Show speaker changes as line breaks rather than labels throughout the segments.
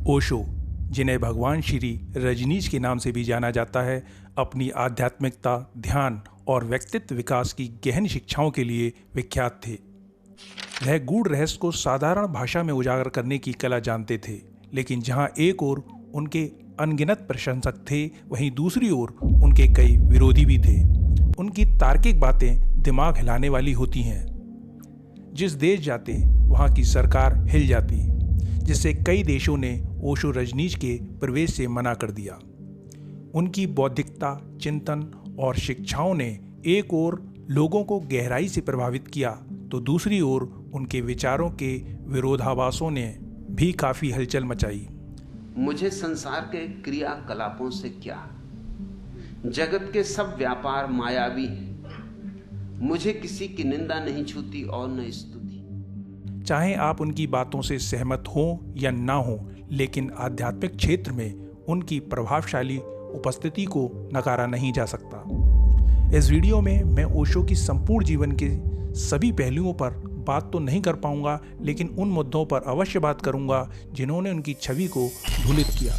ओशो, जिन्हें भगवान श्री रजनीश के नाम से भी जाना जाता है, अपनी आध्यात्मिकता, ध्यान और व्यक्तित्व विकास की गहन शिक्षाओं के लिए विख्यात थे। वह गूढ़ रहस्य को साधारण भाषा में उजागर करने की कला जानते थे, लेकिन जहां एक ओर उनके अनगिनत प्रशंसक थे, वहीं दूसरी ओर उनके कई विरोधी भी थे। उनकी तार्किक बातें दिमाग हिलाने वाली होती हैं। जिस देश जाते वहां की सरकार हिल जाती, जिससे कई देशों ने ओशो रजनीश के प्रवेश से मना कर दिया। उनकी बौद्धिकता, चिंतन और शिक्षाओं ने एक ओर लोगों को गहराई से प्रभावित किया, तो दूसरी ओर उनके विचारों के विरोधाभासों ने भी काफी हलचल मचाई।
मुझे संसार के क्रियाकलापों से क्या, जगत के सब व्यापार मायावी हैं। मुझे किसी की निंदा नहीं छूती और न स्तुति।
चाहे आप उनकी बातों से सहमत हों या ना हों, लेकिन आध्यात्मिक क्षेत्र में उनकी प्रभावशाली उपस्थिति को नकारा नहीं जा सकता। इस वीडियो में मैं ओशो की संपूर्ण जीवन के सभी पहलुओं पर बात तो नहीं कर पाऊंगा, लेकिन उन मुद्दों पर अवश्य बात करूंगा जिन्होंने उनकी छवि को धूलित किया।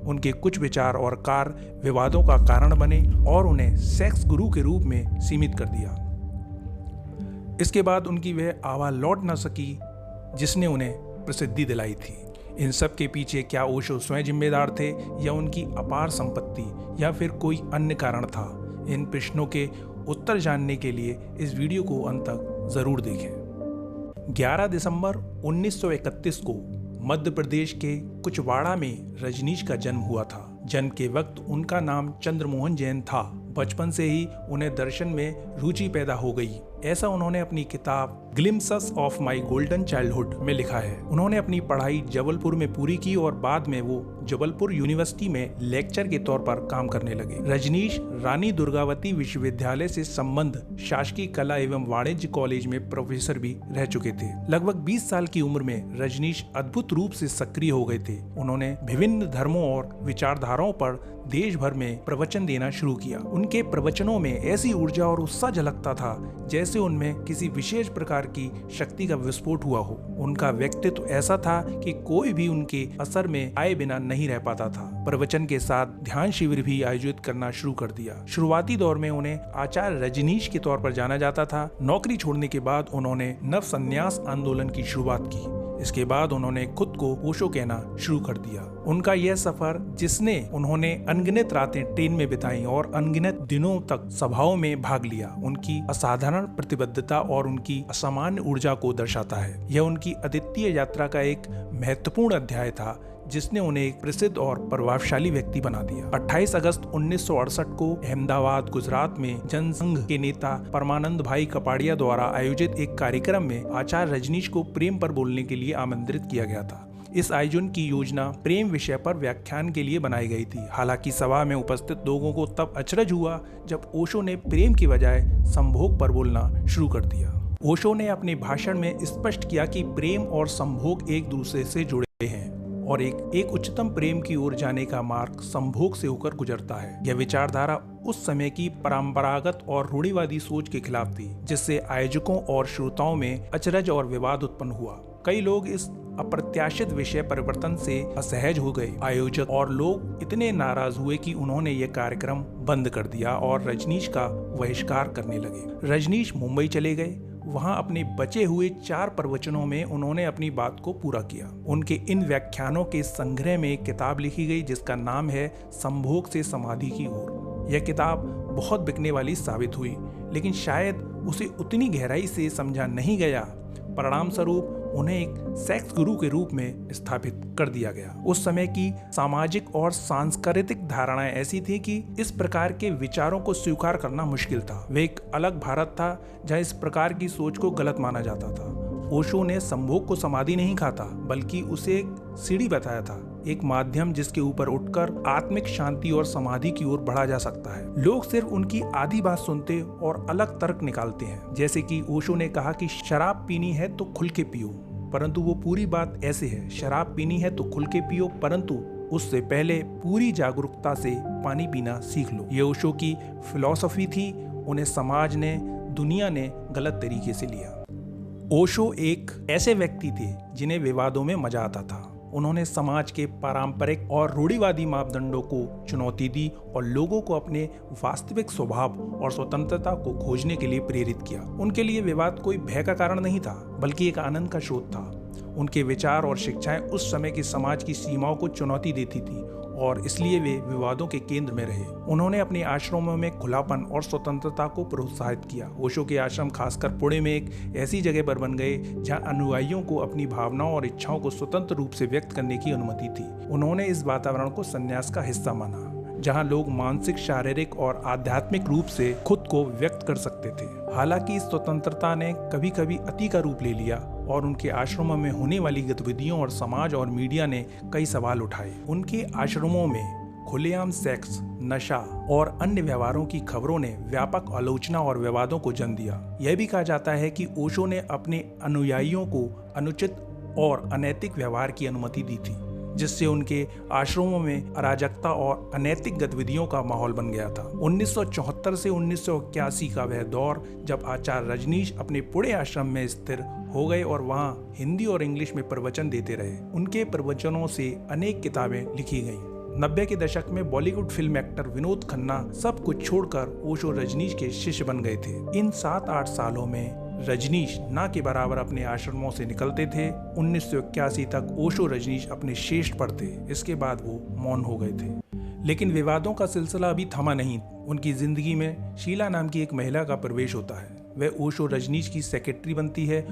उनके कुछ विचार और कार्य विवादों का कारण बने और उन्हें सेक्स गुरु के रूप में सीमित कर दिया। इसके बाद उनकी वह आवाज लौट न सकी जिसने उन्हें प्रसिद्धि दिलाई थी। इन सब के पीछे क्या ओशो स्वयं जिम्मेदार थे, या उनकी अपार संपत्ति, या फिर कोई अन्य कारण था? इन प्रश्नों के उत्तर जानने के लिए इस वीडियो को अंत तक जरूर देखें। 11 दिसंबर 1931 को मध्य प्रदेश के कुचवाड़ा में रजनीश का जन्म हुआ था। जन्म के वक्त उनका नाम चंद्रमोहन जैन था। बचपन से ही उन्हें दर्शन में रुचि पैदा हो गई, ऐसा उन्होंने अपनी किताब glimpses of my golden childhood में लिखा है। उन्होंने अपनी पढ़ाई जबलपुर में पूरी की और बाद में वो जबलपुर यूनिवर्सिटी में लेक्चर के तौर पर काम करने लगे। रजनीश रानी दुर्गावती विश्वविद्यालय से संबद्ध शासकीय कला एवं वाणिज्य कॉलेज में प्रोफेसर भी रह चुके थे। लगभग 20 साल की उम्र में रजनीश अद्भुत रूप से सक्रिय हो गए थे। उन्होंने विभिन्न धर्मों और विचारधाराओं पर देश भर में प्रवचन देना शुरू किया। उनके प्रवचनों में ऐसी ऊर्जा और उत्साह झलकता था जैसे उनमें किसी विशेष प्रकार की शक्ति का विस्फोट हुआ हो। उनका व्यक्तित्व ऐसा था कि कोई भी उनके असर में आए बिना नहीं रह पाता था। प्रवचन के साथ ध्यान शिविर भी आयोजित करना शुरू कर दिया। शुरुआती दौर में उन्हें आचार्य रजनीश के तौर पर जाना जाता था। नौकरी छोड़ने के बाद उन्होंने नव संन्यास आंदोलन की शुरुआत की। इसके बाद उन्होंने खुद को ओशो कहना शुरू कर दिया। उनका यह सफर, जिसने उन्होंने अनगिनत रातें ट्रेन में बिताई और अनगिनत दिनों तक सभाओं में भाग लिया, उनकी असाधारण प्रतिबद्धता और उनकी असामान्य ऊर्जा को दर्शाता है। यह उनकी अद्वितीय यात्रा का एक महत्वपूर्ण अध्याय था, जिसने उन्हें एक प्रसिद्ध और प्रभावशाली व्यक्ति बना दिया। 28 अगस्त 1968 को अहमदाबाद, गुजरात में जनसंघ के नेता परमानंद भाई कपाड़िया द्वारा आयोजित एक कार्यक्रम में आचार्य रजनीश को प्रेम पर बोलने के लिए आमंत्रित किया गया था। इस आयोजन की योजना प्रेम विषय पर व्याख्यान के लिए बनाई गई थी। हालांकि सभा में उपस्थित लोगों को तब अचरज हुआ जब ओशो ने प्रेम की बजाय संभोग पर बोलना शुरू कर दिया। ओशो ने अपने भाषण में स्पष्ट किया कि प्रेम और संभोग एक दूसरे से जुड़े हैं और एक उच्चतम प्रेम की ओर जाने का मार्ग संभोग से होकर गुजरता है। यह विचारधारा उस समय की परंपरागत और रूढ़िवादी सोच के खिलाफ थी, जिससे आयोजकों और श्रोताओं में अचरज और विवाद उत्पन्न हुआ। कई लोग इस अप्रत्याशित विषय परिवर्तन से असहज हो गए। आयोजक और लोग इतने नाराज हुए कि उन्होंने यह कार्यक्रम बंद कर दिया और रजनीश का बहिष्कार करने लगे। रजनीश मुंबई चले गए। वहां अपने बचे हुए 4 प्रवचनों में उन्होंने अपनी बात को पूरा किया। उनके इन व्याख्यानों के संग्रह में एक किताब लिखी गई जिसका नाम है संभोग से समाधि की ओर। यह किताब बहुत बिकने वाली साबित हुई, लेकिन शायद उसे उतनी गहराई से समझा नहीं गया। परिणाम स्वरूप उन्हें एक सेक्स गुरु के रूप में स्थापित कर दिया गया। उस समय की सामाजिक और सांस्कृतिक धारणाएं ऐसी थी कि इस प्रकार के विचारों को स्वीकार करना मुश्किल था। वे एक अलग भारत था जहां इस प्रकार की सोच को गलत माना जाता था। ओशो ने संभोग को समाधि नहीं कहा था, बल्कि उसे एक सीढ़ी बताया था, एक माध्यम जिसके ऊपर उठकर आत्मिक शांति और समाधि की ओर बढ़ा जा सकता है। लोग सिर्फ उनकी आधी बात सुनते और अलग तर्क निकालते हैं। जैसे कि ओशो ने कहा कि शराब पीनी है तो खुल के पियो, परंतु वो पूरी बात ऐसे है, शराब पीनी है तो खुल के पियो, परंतु उससे पहले पूरी जागरूकता से पानी पीना सीख लो। ये ओशो की फिलॉसफी थी। उन्हें समाज ने, दुनिया ने गलत तरीके से लिया। ओशो एक ऐसे व्यक्ति थे जिन्हें विवादों में मजा आता था। उन्होंने समाज के पारंपरिक और रूढ़िवादी मापदंडों को चुनौती दी और लोगों को अपने वास्तविक स्वभाव और स्वतंत्रता को खोजने के लिए प्रेरित किया। उनके लिए विवाद कोई भय का कारण नहीं था, बल्कि एक आनंद का स्रोत था। उनके विचार और शिक्षाएं उस समय की समाज की सीमाओं को चुनौती देती थी और इसलिए वे विवादों के केंद्र में रहे। उन्होंने अपने आश्रमों में खुलापन और स्वतंत्रता को प्रोत्साहित किया। ओशो के आश्रम खासकर पुणे में एक ऐसी जगह पर बन गए जहां अनुयायियों को अपनी भावनाओं और इच्छाओं को स्वतंत्र रूप से व्यक्त करने की अनुमति थी। उन्होंने इस वातावरण को संन्यास का हिस्सा माना, जहां लोग मानसिक, शारीरिक और आध्यात्मिक रूप से खुद को व्यक्त कर सकते थे। हालांकि इस स्वतंत्रता ने कभी कभी अति का रूप ले लिया और उनके आश्रमों में होने वाली गतिविधियों और समाज और मीडिया ने कई सवाल उठाए। उनके आश्रमों में खुलेआम सेक्स, नशा और अन्य व्यवहारों की खबरों ने व्यापक आलोचना और विवादों को जन्म दिया। यह भी कहा जाता है कि ओशो ने अपने अनुयायियों को अनुचित और अनैतिक व्यवहार की अनुमति दी थी, जिससे उनके आश्रमों में अराजकता और अनैतिक गतिविधियों का माहौल बन गया था। 1974 से 1981 का वह दौर जब आचार्य रजनीश अपने पुणे आश्रम में स्थिर हो गए और वहां हिंदी और इंग्लिश में प्रवचन देते रहे। उनके प्रवचनों से अनेक किताबें लिखी गईं। 90 के दशक में बॉलीवुड फिल्म एक्टर विनोद खन्ना सब कुछ छोड़कर ओशो रजनीश के शिष्य बन गए थे। इन 7-8 सालों में रजनीश ना के बराबर अपने आश्रमों से निकलते थे। 1981 तक ओशो रजनीश अपने श्रेष्ठ पर थे। इसके बाद वो मौन हो गए थे। लेकिन विवादों का सिलसिला अभी थमा नहीं। उनकी जिंदगी में शीला नाम की एक महिला का प्रवेश होता है। वह ओशो रजनीश की सेक्रेटरी बनती है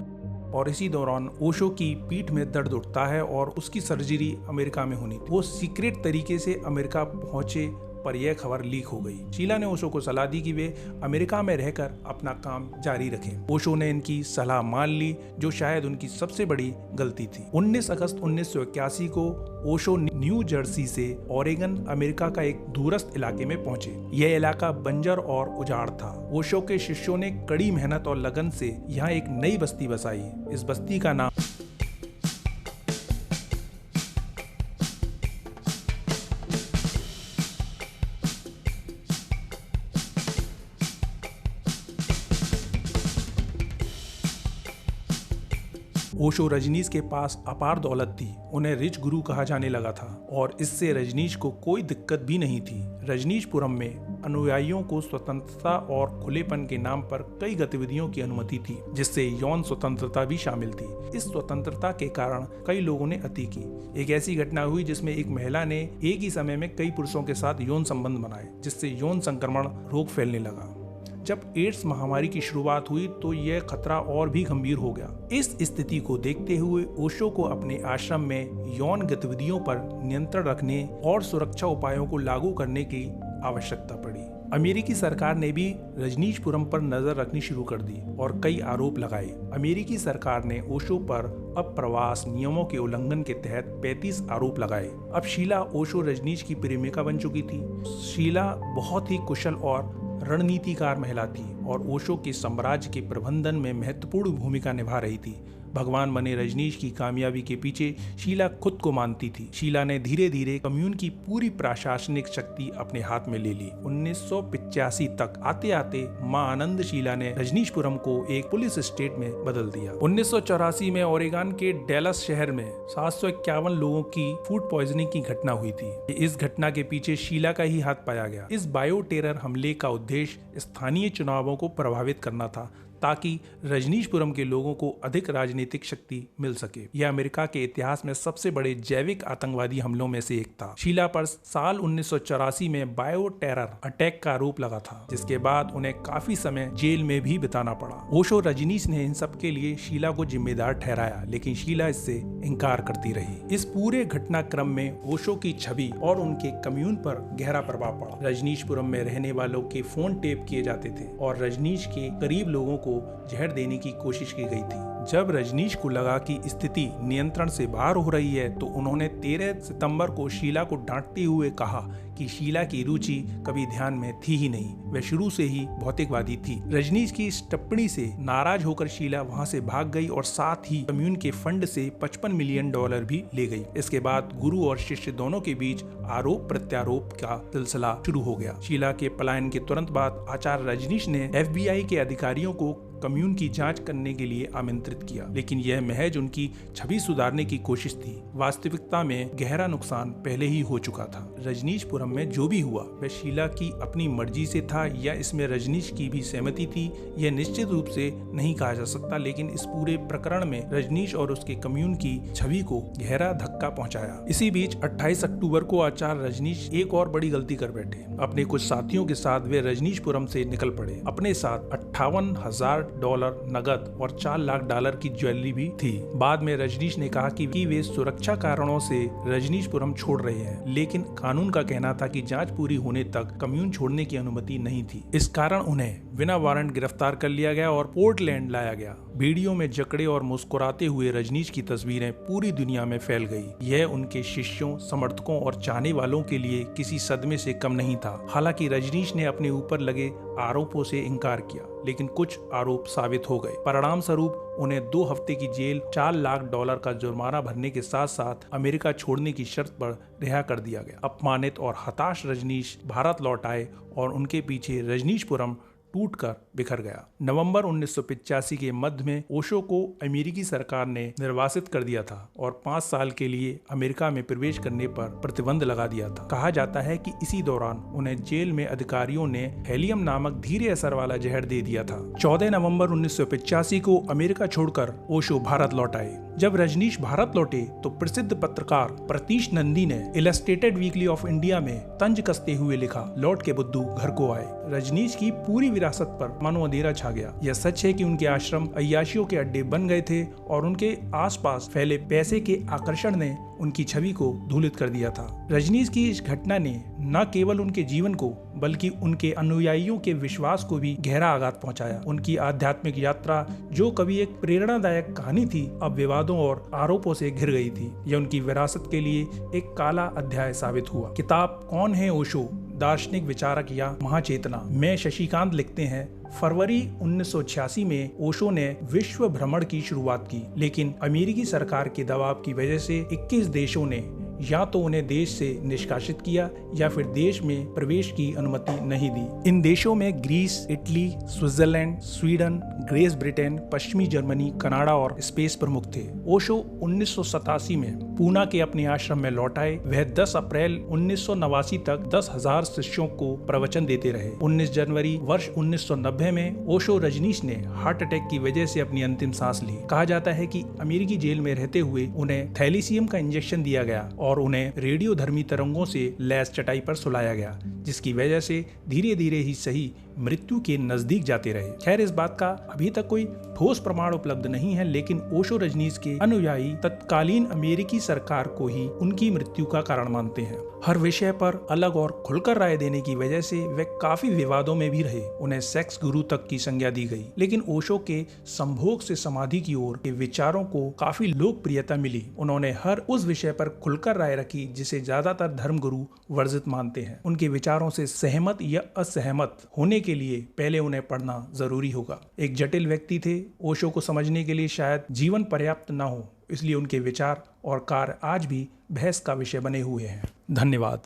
और इसी दौरान ओशो की पीठ में दर्द उठता है और उसकी सर्जरी अमेरिका में होनी थी। वो सीक्रेट तरीके से अमेरिका पहुंचे पर यह खबर लीक हो गई। शीला ने ओशो को सलाह दी कि वे अमेरिका में रहकर अपना काम जारी रखें। ओशो ने इनकी सलाह मान ली, जो शायद उनकी सबसे बड़ी गलती थी। 19 अगस्त 1981 को ओशो न्यू जर्सी से ओरेगन, अमेरिका का एक दूरस्थ इलाके में पहुंचे। यह इलाका बंजर और उजाड़ था। ओशो के शिष्यों ने कड़ी मेहनत और लगन से यहाँ एक नई बस्ती बसाई। इस बस्ती का नाम ओशो रजनीश के पास अपार दौलत थी। उन्हें रिच गुरु कहा जाने लगा था और इससे रजनीश को कोई दिक्कत भी नहीं थी। रजनीशपुरम में अनुयायियों को स्वतंत्रता और खुलेपन के नाम पर कई गतिविधियों की अनुमति थी, जिससे यौन स्वतंत्रता भी शामिल थी। इस स्वतंत्रता के कारण कई लोगों ने अति की। एक ऐसी घटना हुई जिसमें एक महिला ने एक ही समय में कई पुरुषों के साथ यौन संबंध बनाए, जिससे यौन संक्रमण रोग फैलने लगा। जब एड्स महामारी की शुरुआत हुई तो यह खतरा और भी गंभीर हो गया। इस स्थिति को देखते हुए ओशो को अपने आश्रम में यौन गतिविधियों पर नियंत्रण रखने और सुरक्षा उपायों को लागू करने की आवश्यकता पड़ी। अमेरिकी सरकार ने भी रजनीशपुरम पर नजर रखनी शुरू कर दी और कई आरोप लगाए। अमेरिकी सरकार ने ओशो पर अप्रवास नियमों के उल्लंघन के तहत 35 आरोप लगाए। अब शीला ओशो रजनीश की प्रेमिका बन चुकी थी। शीला बहुत ही कुशल और रणनीतिकार महिला थी और ओशो के साम्राज्य के प्रबंधन में महत्वपूर्ण भूमिका निभा रही थी। भगवान बने रजनीश की कामयाबी के पीछे शीला खुद को मानती थी। शीला ने धीरे धीरे कम्यून की पूरी प्रशासनिक शक्ति अपने हाथ में ले ली। 1985 तक आते आते मां आनंद शीला ने रजनीशपुरम को एक पुलिस स्टेट में बदल दिया। 1984 में ओरेगन के डेलस शहर में 751 लोगों की फूड पॉइजनिंग की घटना हुई थी। इस घटना के पीछे शीला का ही हाथ पाया गया। इस बायो टेरर हमले का उद्देश्य स्थानीय चुनावों को प्रभावित करना था, ताकि रजनीशपुरम के लोगों को अधिक राजनीतिक शक्ति मिल सके। यह अमेरिका के इतिहास में सबसे बड़े जैविक आतंकवादी हमलों में से एक था। शीला पर साल 1984 में बायो टेरर अटैक का आरोप लगा था, जिसके बाद उन्हें काफी समय जेल में भी बिताना पड़ा। ओशो रजनीश ने इन सब के लिए शीला को जिम्मेदार ठहराया, लेकिन शीला इससे इनकार करती रही। इस पूरे घटनाक्रम में ओशो की छवि और उनके कम्यून पर गहरा प्रभाव पड़ा। रजनीशपुरम में रहने वालों के फोन टेप किए जाते थे और रजनीश के करीब लोगों को जहर देने की कोशिश की गई थी। जब रजनीश को लगा कि स्थिति नियंत्रण से बाहर हो रही है तो उन्होंने 13 सितंबर को शीला को डांटते हुए कहा कि शीला की रुचि कभी ध्यान में थी ही नहीं, वह शुरू से ही भौतिकवादी थी। रजनीश की इस टिप्पणी से नाराज होकर शीला वहां से भाग गई और साथ ही कम्यून के फंड से $55 मिलियन भी ले गई। इसके बाद गुरु और शिष्य दोनों के बीच आरोप प्रत्यारोप का सिलसिला शुरू हो गया। शीला के पलायन के तुरंत बाद आचार्य रजनीश ने FBI के अधिकारियों को कम्यून की जांच करने के लिए आमंत्रित किया, लेकिन यह महज उनकी छवि सुधारने की कोशिश थी। वास्तविकता में गहरा नुकसान पहले ही हो चुका था। रजनीशपुरम में जो भी हुआ वह शीला की अपनी मर्जी से था या इसमें रजनीश की भी सहमति थी, यह निश्चित रूप से नहीं कहा जा सकता, लेकिन इस पूरे प्रकरण में रजनीश और उसके कम्यून की छवि को गहरा धक्का पहुंचाया। इसी बीच 28 अक्टूबर को आचार्य रजनीश एक और बड़ी गलती कर बैठे। अपने कुछ साथियों के साथ वे रजनीशपुरम से निकल पड़े। अपने साथ $58,000 नगद और $4 लाख की ज्वेलरी भी थी। बाद में रजनीश ने कहा कि वे सुरक्षा कारणों से रजनीशपुरम छोड़ रहे हैं, लेकिन कानून का कहना था कि जांच पूरी होने तक कम्यून छोड़ने की अनुमति नहीं थी। इस कारण उन्हें बिना वारंट गिरफ्तार कर लिया गया और पोर्टलैंड लाया गया। वीडियो में जकड़े और मुस्कुराते हुए रजनीश की तस्वीरें पूरी दुनिया में फैल गई। यह उनके शिष्यों, समर्थकों और चाहने वालों के लिए किसी सदमे से कम नहीं था। हालांकि रजनीश ने अपने ऊपर लगे आरोपों से इनकार किया, लेकिन कुछ आरोप साबित हो गए। परिणाम स्वरूप उन्हें 2 हफ्ते की जेल, $4 लाख का जुर्माना भरने के साथ साथ अमेरिका छोड़ने की शर्त पर रिहा कर दिया गया। अपमानित और हताश रजनीश भारत लौट आए और उनके पीछे रजनीशपुरम टूटकर बिखर गया। नवंबर 1985 के मध्य में ओशो को अमेरिकी सरकार ने निर्वासित कर दिया था और 5 साल के लिए अमेरिका में प्रवेश करने पर प्रतिबंध लगा दिया था। कहा जाता है कि इसी दौरान उन्हें जेल में अधिकारियों ने हेलियम नामक धीरे असर वाला जहर दे दिया था। 14 नवंबर 1985 को अमेरिका छोड़कर ओशो भारत लौट आए। जब रजनीश भारत लौटे तो प्रसिद्ध पत्रकार प्रतीश नंदी ने इलस्ट्रेटेड वीकली ऑफ इंडिया में तंज कसते हुए लिखा, लौट के बुद्धू घर को आए। रजनीश की पूरी विरासत पर मानो अंधेरा छा गया। यह सच है कि उनके आश्रम अय्याशियों के अड्डे बन गए थे और उनके आसपास फैले पैसे के आकर्षण ने उनकी छवि को धूलित कर दिया था। रजनीश की इस घटना ने न केवल उनके जीवन को बल्कि उनके अनुयायियों के विश्वास को भी गहरा आघात पहुंचाया। उनकी आध्यात्मिक यात्रा, जो कभी एक प्रेरणादायक कहानी थी, अब विवादों और आरोपों से घिर गई थी। यह उनकी विरासत के लिए एक काला अध्याय साबित हुआ। किताब कौन है ओशो, दार्शनिक विचारक या महाचेतना में शशिकांत लिखते हैं, फरवरी 1986 में ओशो ने विश्व भ्रमण की शुरुआत की, लेकिन अमेरिकी सरकार के दबाव की वजह से 21 देशों ने या तो उन्हें देश से निष्कासित किया या फिर देश में प्रवेश की अनुमति नहीं दी। इन देशों में Greece, Italy, Switzerland, Sweden, Great Britain, पश्चिमी जर्मनी, कनाडा और स्पेस प्रमुख थे। ओशो 1987 में पूना के अपने आश्रम में लौट आए। वह 10 अप्रैल 1989 तक 10,000 शिष्यों को प्रवचन देते रहे। 19 जनवरी वर्ष 1990 में ओशो रजनीश ने हार्ट अटैक की वजह से अपनी अंतिम सांस ली। कहा जाता है कि अमेरिकी जेल में रहते हुए उन्हें थैलीसीयम का इंजेक्शन दिया गया और उन्हें रेडियोधर्मी तरंगों से लैस चटाई पर सुलाया गया, जिसकी वजह से धीरे धीरे ही सही मृत्यु के नजदीक जाते रहे। खैर, इस बात का अभी तक कोई ठोस प्रमाण उपलब्ध नहीं है, लेकिन ओशो रजनीश के अनुयायी तत्कालीन अमेरिकी सरकार को ही उनकी मृत्यु का कारण मानते हैं। हर विषय पर अलग और खुलकर राय देने की वजह से वे काफी विवादों में भी रहे। उन्हें सेक्स गुरु तक की संज्ञा दी गई, लेकिन ओशो के संभोग से समाधि की ओर के विचारों को काफी लोकप्रियता मिली। उन्होंने हर उस विषय पर खुलकर राय रखी जिसे ज्यादातर धर्मगुरु वर्जित मानते हैं। उनके विचारों से सहमत या असहमत होने के लिए पहले उन्हें पढ़ना जरूरी होगा। एक जटिल व्यक्ति थे। ओशो को समझने के लिए शायद जीवन पर्याप्त न हो, इसलिए उनके विचार और कार्य आज भी बहस का विषय बने हुए हैं। धन्यवाद।